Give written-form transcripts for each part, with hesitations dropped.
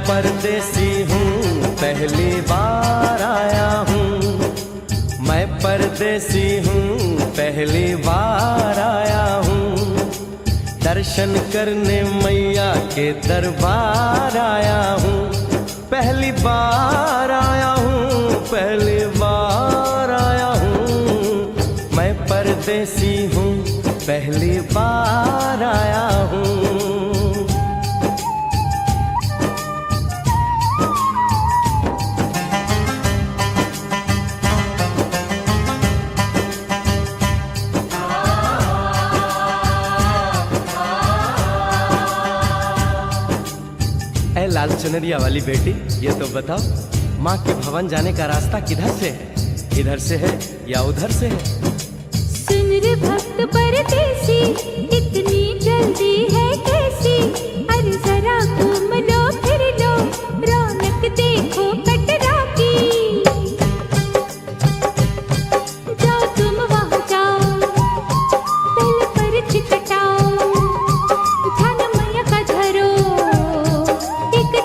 परदेसी हूँ पहली बार आया हूँ, मैं परदेसी हूँ पहली बार आया हूँ, दर्शन करने मैया के दरबार आया हूँ, पहली बार आया हूँ, पहली बार आया हूँ, मैं परदेसी हूँ पहली बार आया हूँ। लाल चुनरिया वाली बेटी, ये तो बताओ माँ के भवन जाने का रास्ता किधर से है? इधर से है या उधर से है? सुन रे भक्त परदेसी, इतनी जल्दी है कैसी? अरे जरा घूम लो फिर लो, रौनक देखो कटरा की। जाओ तुम वहाँ जाओ, पहले पर्ची कटाओ, ध्यान मैया का धरो,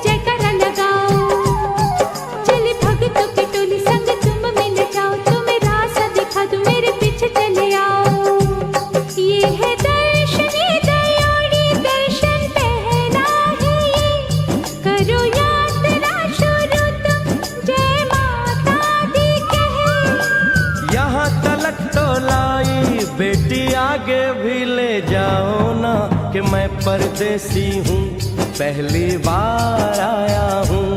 जयकारा लगाओ, चले भक्तों की टोली संग तुम मिल जाओ, तुम्हें रास्ता दिखा दूं, मेरे पीछे चले आओ। ये है दर्शनी दयोड़ी दर्शन पहला है ये, करो यात्रा शुरू तुम, जय माता दी कहे। यहाँ तलक तो लाई बेटी, आगे भी ले जाओ ना, कि मैं परदेसी हूँ पहली बार आया हूँ,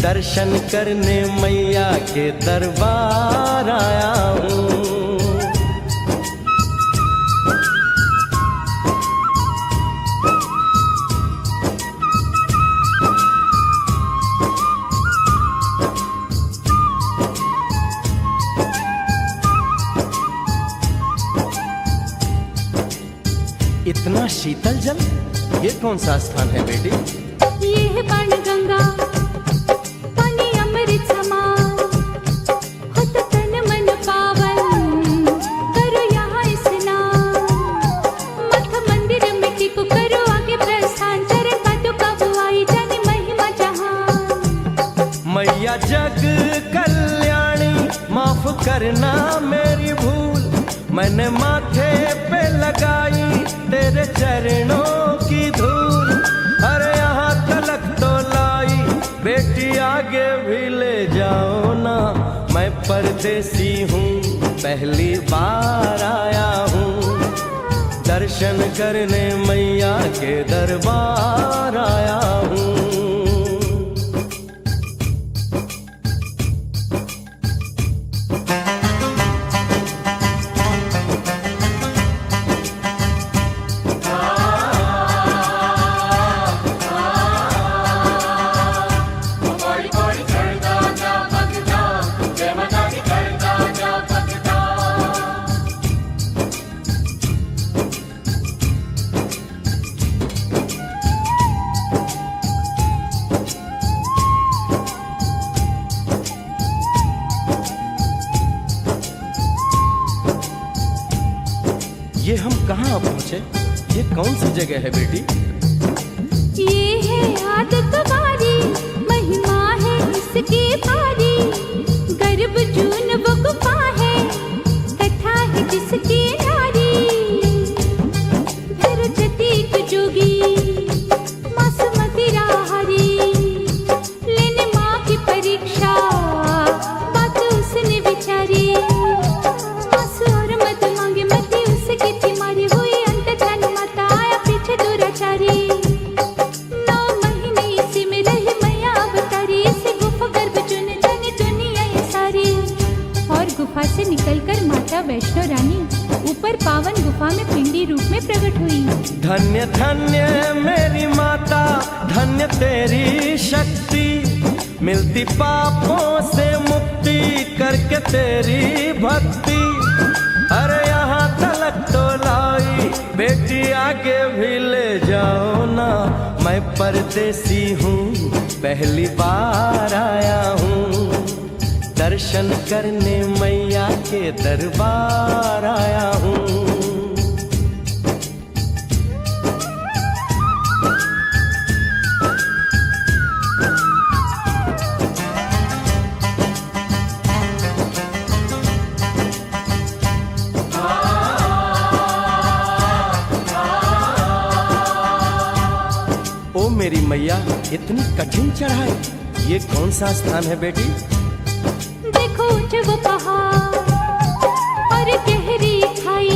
दर्शन करने मैया के दरबार आया हूँ। इतना शीतल जल, ये कौन सा स्थान है बेटी? ये है बाणगंगा, पानी अमृत समान, होता तन मन पावन, करो यहाँ स्नान, मठ मंदिर में टिको, करो आगे प्रस्थान, चरण पादुका बुआई, जाने महिमा जहान। मैया जग कल्याणी, माफ करना मेरी भूल, मैंने माथे पे लगाई तेरे चरणों की धूल, अरे यहाँ तलक तो लाई बेटी, आगे भी ले जाओ ना, मैं परदेसी हूँ पहली बार आया हूँ, दर्शन करने मैया के दरबार आया हूँ। ये हम कहाँ पहुँचे? ये कौन सी जगह है बेटी? ये है आदत बारी, महिमा है इसकी भारी, गर्भ जून वो गुफा है, कथा है जिसकी नारी, फिर जतीक जोगी मासूमती राहरी, लेने माँ की परीक्षा, बात उसने विचारी, गुफा से निकलकर माता वैष्णो रानी ऊपर पावन गुफा में पिंडी रूप में प्रकट हुई। धन्य धन्य मेरी माता, धन्य तेरी शक्ति, मिलती पापों से मुक्ति करके तेरी भक्ति, अरे यहाँ तलक तो लाई बेटी, आगे भी ले जाओ ना, मैं परदेसी हूँ पहली बार आया हूँ, दर्शन करने मैया के दरबार आया हूँ। ओ मेरी मैया, इतनी कठिन चढ़ाई, ये कौन सा स्थान है बेटी? देखो ऊंचे वो पहाड़ और गहरी खाई,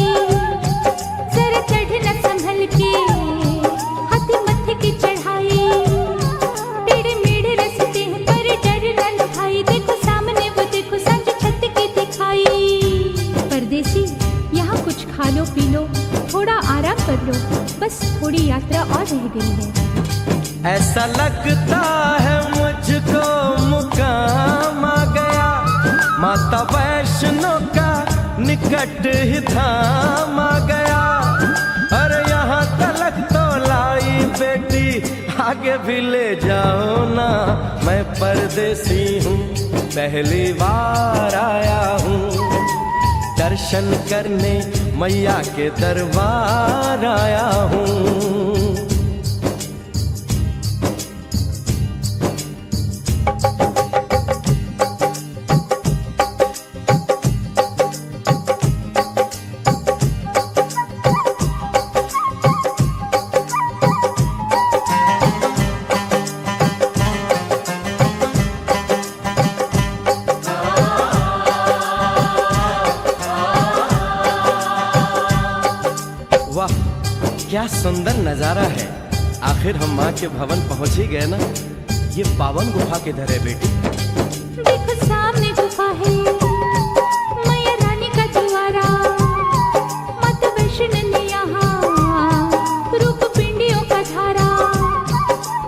जरा चढ़ न संभल के, हाथी मत्थे की चढ़ाई। टेढ़े मेढ़े रास्ते हैं पर डर न लो भाई, देखो सामने वो देखो सांझ छत की दिखाई। परदेसी यहाँ कुछ खा लो पी लो, थोड़ा आराम कर लो, बस थोड़ी यात्रा और रह गई है। ऐसा लगता है मुझको मुकाम आ गया, माता वैष्णो का निकट ही धाम आ गया। अरे यहाँ तलक तो लाई बेटी, आगे भी ले जाओ ना, मैं परदेसी हूँ, पहली बार आया हूँ। दर्शन करने मैया के दरबार आया हूँ। वाह, क्या सुंदर नजारा है। आखिर हम माँ के भवन पहुंच ही गए ना। ये पावन गुफा किधर है बेटी? देखो सामने गुफा है, मैया रानी का द्वारा। माता वैष्णो ने यहाँ रूप पिंडियों का धारा।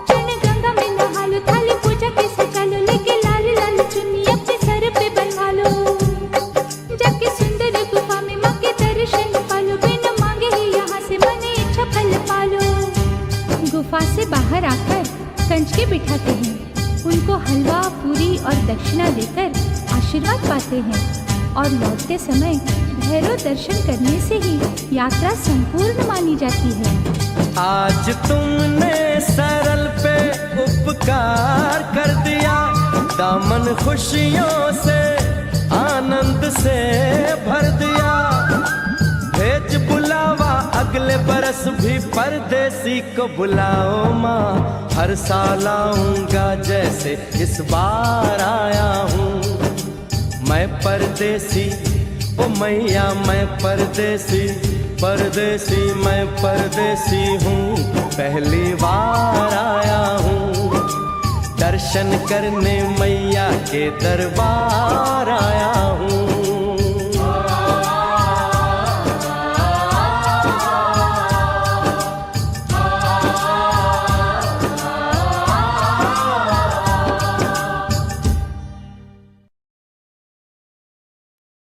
चरण गंगा में नहा लो, थाली पूजा के सजा लो, लेके लाल लाल चुन्नी अपने सर पे बनवा लो। जाके सुंदर गुफा में माँ के दर्शन पालो, बिना मांगे ही यहाँ से मने इच्छा फल पालो। गुफा से बाहर आकर कंच के बिठाते हैं, उनको हलवा पूरी और दक्षिणा देकर आशीर्वाद पाते हैं और लौटते समय भैरव दर्शन करने से ही यात्रा संपूर्ण मानी जाती है। आज तुमने सरल पे उपकार कर दिया, दामन खुशियों से आनंद से भर दिया। भेज बुलावा अगले बरस भी परदेसी को बुलाओ माँ, हर साल आऊंगा जैसे इस बार आया हूँ। मैं परदेसी, ओ मैया मैं परदेसी, परदेसी मैं परदेसी हूँ, पहली बार आया हूँ। दर्शन करने मैया के दरबार